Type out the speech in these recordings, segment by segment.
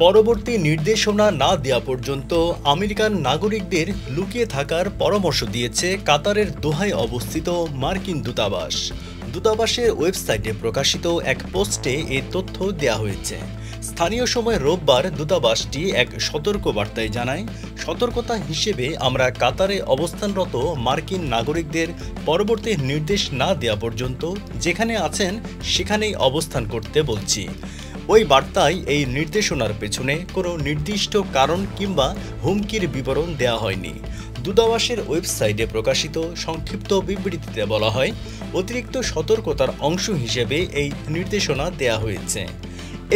পরবর্তী নির্দেশনা না দেওয়া পর্যন্ত আমেরিকান নাগরিকদের লুকিয়ে থাকার পরামর্শ দিয়েছে কাতারের দোহায় অবস্থিত মার্কিন দূতাবাস। দূতাবাসের ওয়েবসাইটে প্রকাশিত এক পোস্টে এই তথ্য দেওয়া হয়েছে। স্থানীয় সময় রোববার দূতাবাসটি এক সতর্কবার্তায় জানায়, সতর্কতা হিসেবে আমরা কাতারে অবস্থানরত মার্কিন নাগরিকদের পরবর্তী নির্দেশ না দেওয়া পর্যন্ত যেখানে আছেন সেখানেই অবস্থান করতে বলছি। ওই বার্তায় এই নির্দেশনার পেছনে কোনো নির্দিষ্ট কারণ কিংবা হুমকির বিবরণ দেওয়া হয়নি। দূতাবাসের ওয়েবসাইটে প্রকাশিত সংক্ষিপ্ত বিবৃতিতে বলা হয়, অতিরিক্ত সতর্কতার অংশ হিসেবে এই নির্দেশনা দেওয়া হয়েছে।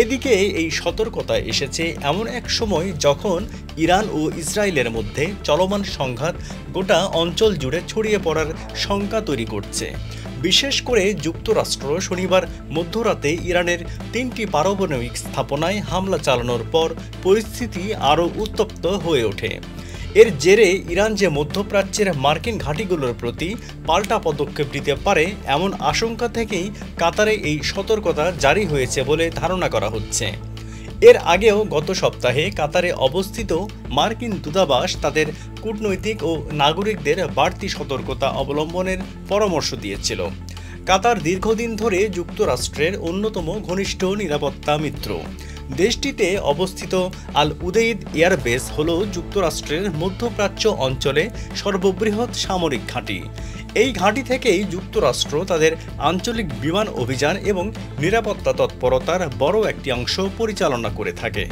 এদিকে এই সতর্কতা এসেছে এমন এক সময় যখন ইরান ও ইসরায়েলের মধ্যে চলমান সংঘাত গোটা অঞ্চল জুড়ে ছড়িয়ে পড়ার শঙ্কা তৈরি করছে। বিশেষ করে যুক্তরাষ্ট্র শনিবার মধ্যরাতে ইরানের 3টি পারমাণবিক স্থাপনায় হামলা চালানোর পর পরিস্থিতি আরও উত্তপ্ত হয়ে ওঠে। এর জেরে ইরান যে মধ্যপ্রাচ্যের মার্কিন ঘাঁটিগুলোর প্রতি পাল্টা পদক্ষেপ নিতে পারে এমন আশঙ্কা থেকেই কাতারে এই সতর্কতা জারি হয়েছে বলে ধারণা করা হচ্ছে। এর আগেও গত সপ্তাহে কাতারে অবস্থিত মার্কিন দূতাবাস তাদের কূটনৈতিক ও নাগরিকদের বাড়তি সতর্কতা অবলম্বনের পরামর্শ দিয়েছিল। কাতার দীর্ঘদিন ধরে যুক্তরাষ্ট্রের অন্যতম ঘনিষ্ঠ নিরাপত্তা মিত্র। দেশটিতে অবস্থিত আল উদেইদ এয়ারবেস হল যুক্তরাষ্ট্রের মধ্যপ্রাচ্য অঞ্চলে সর্ববৃহৎ সামরিক ঘাঁটি। এই ঘাঁটি থেকেই যুক্তরাষ্ট্র তাদের আঞ্চলিক বিমান অভিযান এবং নিরাপত্তা তৎপরতার বড় একটি অংশ পরিচালনা করে থাকে।